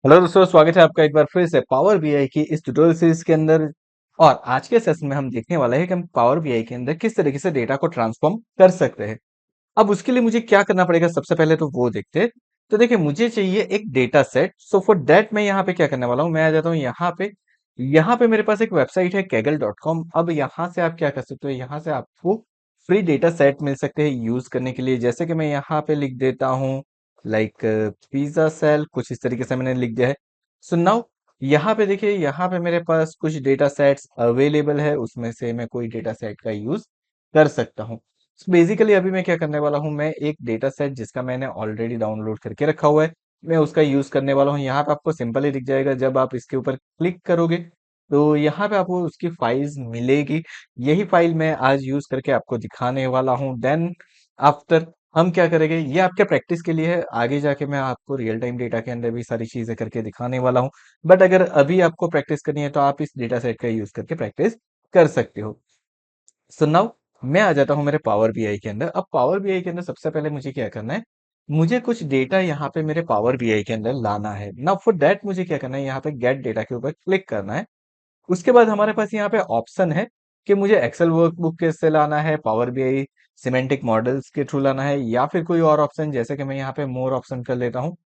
Hello दोस्तों, स्वागत है आपका एक बार फिर से पावर बीआई की इस ट्यूटोरियल सीरीज के अंदर। और आज के सेशन में हम देखने वाले हैं कि हम पावर बीआई के अंदर किस तरीके से डेटा को ट्रांसफॉर्म कर सकते हैं। अब उसके लिए मुझे क्या करना पड़ेगा, सबसे पहले तो वो देखते हैं। तो देखिए, मुझे चाहिए एक data set. So for that मैं यहाँ पे क्या करने वाला हूँ, मैं आ जाता हूँ यहाँ पे। यहाँ पे मेरे पास एक वेबसाइट है kaggle.com। अब यहाँ से आप क्या कर सकते हो, यहाँ से आपको फ्री डेटा सेट मिल सकते हैं यूज करने के लिए। जैसे कि मैं यहाँ पे लिख देता हूँ लाइक पिज्जा सेल, कुछ इस तरीके से मैंने लिख दिया है। सो नाउ यहाँ पे देखिए, यहाँ पे मेरे पास कुछ डेटा सेट्स अवेलेबल है, उसमें से मैं कोई डेटा सेट का यूज कर सकता हूँ। बेसिकली अभी मैं क्या करने वाला हूँ, मैं एक डेटा सेट जिसका मैंने ऑलरेडी डाउनलोड करके रखा हुआ है, मैं उसका यूज करने वाला हूँ। यहाँ पे आपको सिंपल ही दिख जाएगा, जब आप इसके ऊपर क्लिक करोगे तो यहाँ पे आपको उसकी फाइल्स मिलेगी। यही फाइल मैं आज यूज करके आपको दिखाने वाला हूँ। देन आफ्टर हम क्या करेंगे, ये आपके प्रैक्टिस के लिए है, आगे जाके मैं आपको रियल टाइम डेटा के अंदर भी सारी चीजें करके दिखाने वाला हूँ। बट अगर अभी आपको प्रैक्टिस करनी है तो आप इस डेटा सेट का यूज करके प्रैक्टिस कर सकते हो। सो नाउ मैं आ जाता हूँ मेरे पावर बीआई के अंदर। अब पावर बीआई के अंदर सबसे पहले मुझे क्या करना है, मुझे कुछ डेटा यहाँ पे मेरे पावर बीआई के अंदर लाना है। नाउ फॉर दैट मुझे क्या करना है, यहाँ पे गेट डेटा के ऊपर क्लिक करना है। उसके बाद हमारे पास यहाँ पे ऑप्शन है कि मुझे एक्सेल वर्कबुक के से लाना है, पावर बीआई सिमेंटिक मॉडल्स के थ्रू लाना है, या फिर कोई और ऑप्शन। जैसे कि मैं यहाँ पे मोर ऑप्शन कर लेता हूँ।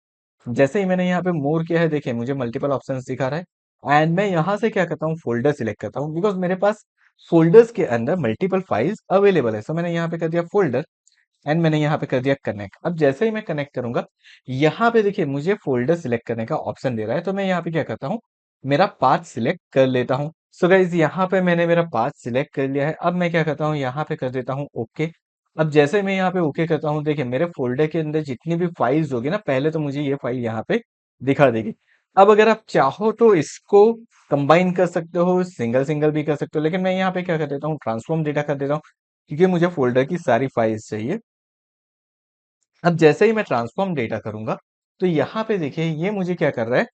जैसे ही मैंने यहाँ पे मोर किया है, देखिए मुझे मल्टीपल ऑप्शंस दिखा रहा है। एंड मैं यहाँ से क्या करता हूँ, फोल्डर सिलेक्ट करता हूँ, बिकॉज मेरे पास फोल्डर्स के अंदर मल्टीपल फाइल्स अवेलेबल है। सो मैंने यहाँ पे कर दिया फोल्डर एंड मैंने यहाँ पे कर दिया कनेक्ट। अब जैसे ही मैं कनेक्ट करूंगा, यहाँ पे देखिए मुझे फोल्डर सिलेक्ट करने का ऑप्शन दे रहा है। तो मैं यहाँ पे क्या करता हूँ, मेरा पाथ सिलेक्ट कर लेता हूँ। सो गाइज, यहाँ पे मैंने मेरा पाथ सिलेक्ट कर लिया है। अब मैं क्या करता हूँ, यहाँ पे कर देता हूँ ओके। अब जैसे मैं यहाँ पे ओके करता हूँ, देखिए मेरे फोल्डर के अंदर जितनी भी फाइल्स होगी ना, पहले तो मुझे ये फाइल यहाँ पे दिखा देगी। अब अगर आप चाहो तो इसको कंबाइन कर सकते हो, सिंगल सिंगल भी कर सकते हो, लेकिन मैं यहाँ पे क्या कर देता हूँ, ट्रांसफॉर्म डेटा कर देता हूँ, क्योंकि मुझे फोल्डर की सारी फाइल्स चाहिए। अब जैसे ही मैं ट्रांसफॉर्म डेटा करूंगा, तो यहाँ पे देखिए ये मुझे क्या कर रहा है,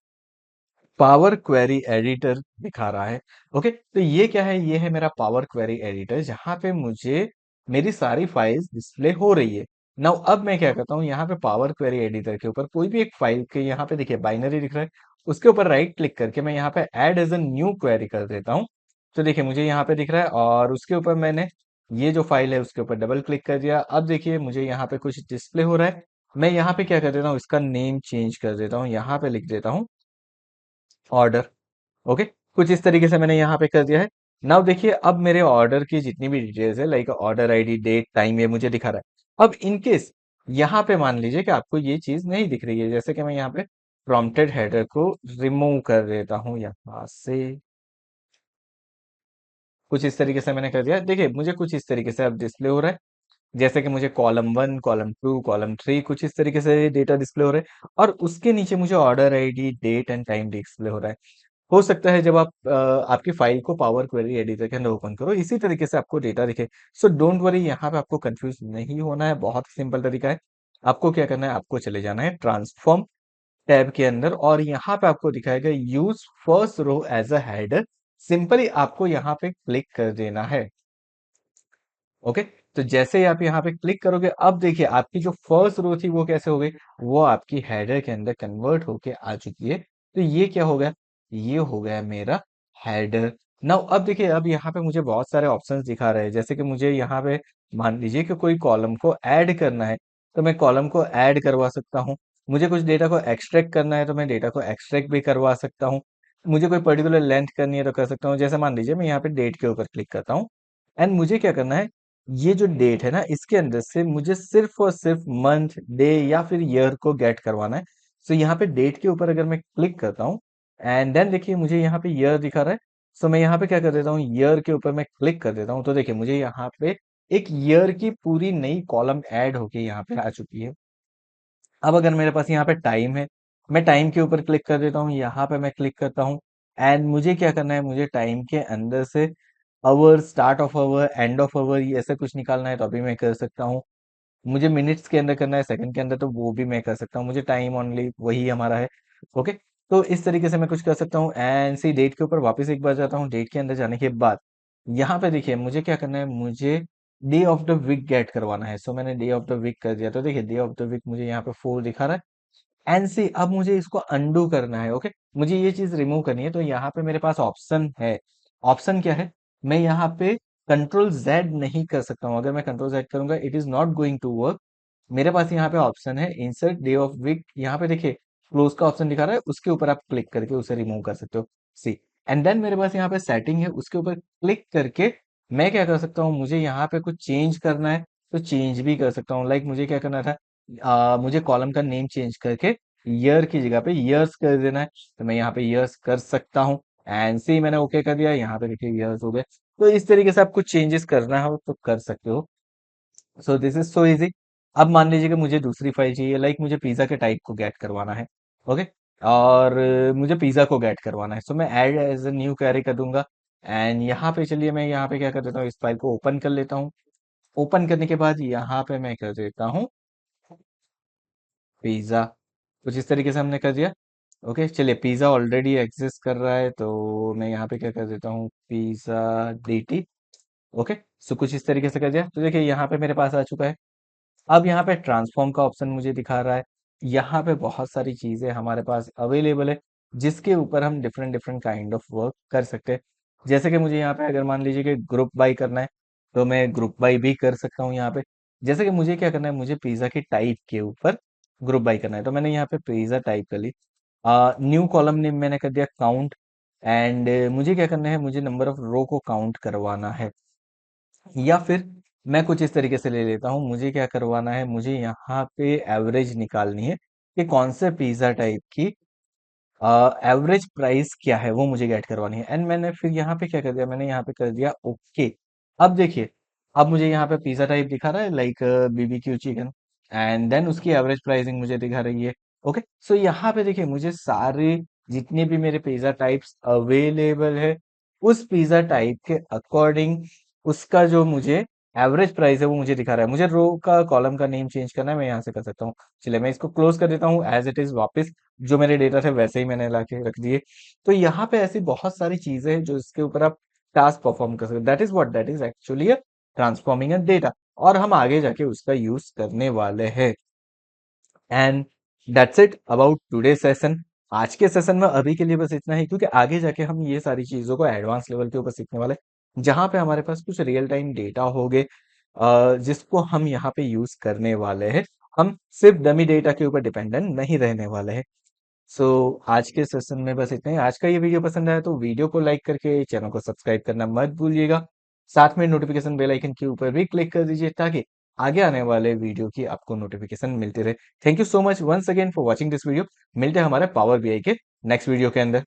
पावर क्वेरी एडिटर दिखा रहा है। ओके, तो ये क्या है, ये है मेरा पावर क्वेरी एडिटर, जहां पे मुझे मेरी सारी फाइल्स डिस्प्ले हो रही है। नाउ अब मैं क्या करता हूँ, यहाँ पे पावर क्वेरी एडिटर के ऊपर कोई भी एक फाइल के, यहाँ पे देखिए बाइनरी दिख रहा है, उसके ऊपर राइट क्लिक करके मैं यहाँ पे add as a new query कर देता हूँ। तो देखिए मुझे यहाँ पे दिख रहा है, और उसके ऊपर मैंने ये जो फाइल है उसके ऊपर डबल क्लिक कर दिया। अब देखिए मुझे यहाँ पे कुछ डिस्प्ले हो रहा है। मैं यहाँ पे क्या कर देता हूँ, इसका नेम चेंज कर देता हूँ, यहाँ पे लिख देता हूँ ऑर्डर। ओके, कुछ इस तरीके से मैंने यहाँ पे कर दिया है। नाउ देखिए, अब मेरे ऑर्डर की जितनी भी डिटेल्स है, like order ID, date, time, ये मुझे दिखा रहा है। अब इन केस यहाँ पे मान लीजिए कि आपको ये चीज नहीं दिख रही है, जैसे कि मैं यहाँ पे प्रॉम्प्टेड हेडर को रिमूव कर देता हूँ यहाँ से। कुछ इस तरीके से मैंने कर दिया। देखिए मुझे कुछ इस तरीके से अब डिस्प्ले हो रहा है, जैसे कि मुझे कॉलम 1, कॉलम 2, कॉलम 3 कुछ इस तरीके से डेटा डिस्प्ले हो रहा है, और उसके नीचे मुझे order ID, date and time display हो रहा है। हो सकता है जब आप आपकी फाइल को पावर क्वेरी एडिटर के अंदर ओपन करो, इसी तरीके से आपको डेटा दिखे। सो डोंट वरी, यहाँ पे आपको कंफ्यूज नहीं होना है, बहुत सिंपल तरीका है। आपको क्या करना है, आपको चले जाना है ट्रांसफॉर्म टैब के अंदर, और यहाँ पे आपको दिखाएगा use first row as a header. Simply आपको यहाँ पे क्लिक कर देना है। ओके, तो जैसे ही आप यहाँ पे क्लिक करोगे, अब देखिए आपकी जो फर्स्ट रो थी वो कैसे हो गई, वो आपकी हेडर के अंदर कन्वर्ट होके आ चुकी है। तो ये क्या हो गया, ये हो गया मेरा हेडर। नाउ अब देखिए, अब यहाँ पे मुझे बहुत सारे ऑप्शंस दिखा रहे हैं, जैसे कि मुझे यहाँ पे मान लीजिए कि कोई कॉलम को ऐड करना है, तो मैं कॉलम को ऐड करवा सकता हूँ। मुझे कुछ डेटा को एक्सट्रैक्ट करना है, तो मैं डेटा को एक्सट्रैक्ट भी करवा सकता हूँ। मुझे कोई पर्टिकुलर लेंथ करनी है तो कर सकता हूँ। जैसे मान लीजिए मैं यहाँ पे डेट के ऊपर क्लिक करता हूँ, एंड मुझे क्या करना है, ये जो डेट है ना, इसके अंदर से मुझे सिर्फ और सिर्फ मंथ, डे या फिर ईयर को गेट करवाना है। सो यहाँ पे डेट के ऊपर अगर मैं क्लिक करता हूँ, एंड देन देखिए मुझे यहाँ पे ईयर दिखा रहा है। सो मैं यहाँ पे क्या कर देता हूँ, ईयर के ऊपर मैं क्लिक कर देता हूँ, तो देखिए मुझे यहाँ पे एक ईयर की पूरी नई कॉलम ऐड होके यहाँ पे आ चुकी है। अब अगर मेरे पास यहाँ पे टाइम है, मैं टाइम के ऊपर क्लिक कर देता हूँ, यहाँ पे मैं क्लिक करता हूँ, एंड मुझे क्या करना है, मुझे टाइम के अंदर से hour, start of hour, end of hour, ये ऐसा कुछ निकालना है तो अभी मैं कर सकता हूँ। मुझे मिनट्स के अंदर करना है, सेकंड के अंदर, तो वो भी मैं कर सकता हूँ। मुझे टाइम ओनली वही हमारा है। ओके, तो इस तरीके से मैं कुछ कर सकता हूँ। एंड सी डेट के ऊपर वापस एक बार जाता हूँ, डेट के अंदर जाने के बाद यहाँ पे देखिए मुझे क्या करना है, मुझे day of the week get करवाना है। सो मैंने डे ऑफ द वीक कर दिया, तो देखिए डे ऑफ द वीक मुझे यहाँ पे 4 दिखा रहा है। एंड सी अब मुझे इसको अंडू करना है। ओके, मुझे ये चीज रिमूव करनी है, तो यहाँ पे मेरे पास ऑप्शन है। ऑप्शन क्या है? मैं यहाँ पे कंट्रोल जेड नहीं कर सकता हूँ। अगर मैं कंट्रोल जेड करूंगा it is not going to work. मेरे पास यहाँ पे ऑप्शन है इंसर्ट डे ऑफ वीक। यहाँ पे देखिए क्लोज का ऑप्शन दिखा रहा है, उसके ऊपर आप क्लिक करके उसे रिमूव कर सकते हो। सी एंड देन मेरे पास यहाँ पे सेटिंग है, उसके ऊपर क्लिक करके मैं क्या कर सकता हूँ, मुझे यहाँ पे कुछ चेंज करना है तो चेंज भी कर सकता हूँ। लाइक मुझे क्या करना था, मुझे कॉलम का नेम चेंज करके ईयर की जगह पे ईयर्स कर देना है, तो मैं यहाँ पे ईयर्स कर सकता हूँ। एंड सी मैंने ओके कर दिया, यहाँ पे देखिए ईयर्स हो गए। तो इस तरीके से आपको चेंजेस करना हो तो कर सकते हो। So this is so easy. अब मान लीजिए कि मुझे दूसरी फाइल चाहिए, लाइक मुझे पिज्जा के टाइप को गेट करवाना है। ओके, और मुझे पिज्जा को गेट करवाना है, सो मैं add as a new query कर दूंगा। एंड यहाँ पे चलिए मैं यहाँ पे क्या कर देता हूँ, इस फाइल को ओपन कर लेता हूँ। ओपन करने के बाद यहाँ पे मैं कर देता हूँ पिज्जा। कुछ इस तरीके से हमने कर दिया। ओके, चलिए पिज्जा ऑलरेडी एग्जिस्ट कर रहा है, तो मैं यहाँ पे क्या कर देता हूँ, पिज्जा dt। ओके, सो कुछ इस तरीके से कर दिया, तो देखिए यहाँ पे मेरे पास आ चुका है। अब यहाँ पे ट्रांसफॉर्म का ऑप्शन मुझे दिखा रहा है। यहाँ पे बहुत सारी चीजें हमारे पास अवेलेबल है, जिसके ऊपर हम different different kind of work कर सकते हैं। जैसे कि मुझे यहाँ पे अगर मान लीजिए कि ग्रुप बाई करना है, तो मैं ग्रुप बाई भी कर सकता हूँ यहाँ पे। जैसे कि मुझे क्या करना है, मुझे पिज्जा की टाइप के ऊपर ग्रुप बाई करना है, तो मैंने यहाँ पे पिज्जा टाइप कर ली। न्यू कॉलम नेम मैंने कर दिया काउंट। एंड मुझे क्या करना है, मुझे नंबर ऑफ रो को काउंट करवाना है। या फिर मैं कुछ इस तरीके से ले लेता हूँ, मुझे क्या करवाना है, मुझे यहाँ पे एवरेज निकालनी है कि कौन से पिज्जा टाइप की एवरेज प्राइस क्या है, वो मुझे गेट करवानी है। एंड मैंने फिर यहाँ पे क्या कर दिया, मैंने यहाँ पे कर दिया ओके। अब देखिए, अब मुझे यहाँ पे पिज्जा टाइप दिखा रहा है, like BBQ chicken. And then उसकी एवरेज प्राइसिंग मुझे दिखा रही है। ओके, सो यहाँ पे देखिए मुझे सारे जितने भी मेरे पिज्जा टाइप्स अवेलेबल है, उस पिज्जा टाइप के अकॉर्डिंग उसका जो मुझे एवरेज प्राइस है वो मुझे दिखा रहा है। मुझे रो का कॉलम का नेम चेंज करना है, मैं यहाँ से कर सकता हूँ। चलिए मैं इसको क्लोज कर देता हूँ एज इट इज वापस। जो मेरे डेटा थे वैसे ही मैंने लाके रख दिए। तो यहाँ पे ऐसी बहुत सारी चीजें हैं जो इसके ऊपर आप टास्क परफॉर्म कर सकते हो। That is what, that is actually transforming a data. और हम आगे जाके उसका यूज करने वाले हैं। And that's it about today session. आज के सेशन में अभी के लिए बस इतना ही, क्योंकि आगे जाके हम ये सारी चीजों को एडवांस लेवल के ऊपर सीखने वाले हैं, जहां पे हमारे पास कुछ रियल टाइम डेटा होंगे, जिसको हम यहाँ पे यूज करने वाले हैं। हम सिर्फ डमी डेटा के ऊपर डिपेंडेंट नहीं रहने वाले हैं। सो आज के सेशन में बस इतना ही। आज का ये वीडियो पसंद आया तो वीडियो को लाइक करके चैनल को सब्सक्राइब करना मत भूलिएगा। साथ में नोटिफिकेशन बेल आइकन के ऊपर भी क्लिक कर दीजिए, ताकि आगे आने वाले वीडियो की आपको नोटिफिकेशन मिलती रहे। Thank you so much once again for watching this video. मिलते हैं हमारे पावर बीआई के नेक्स्ट वीडियो के अंदर।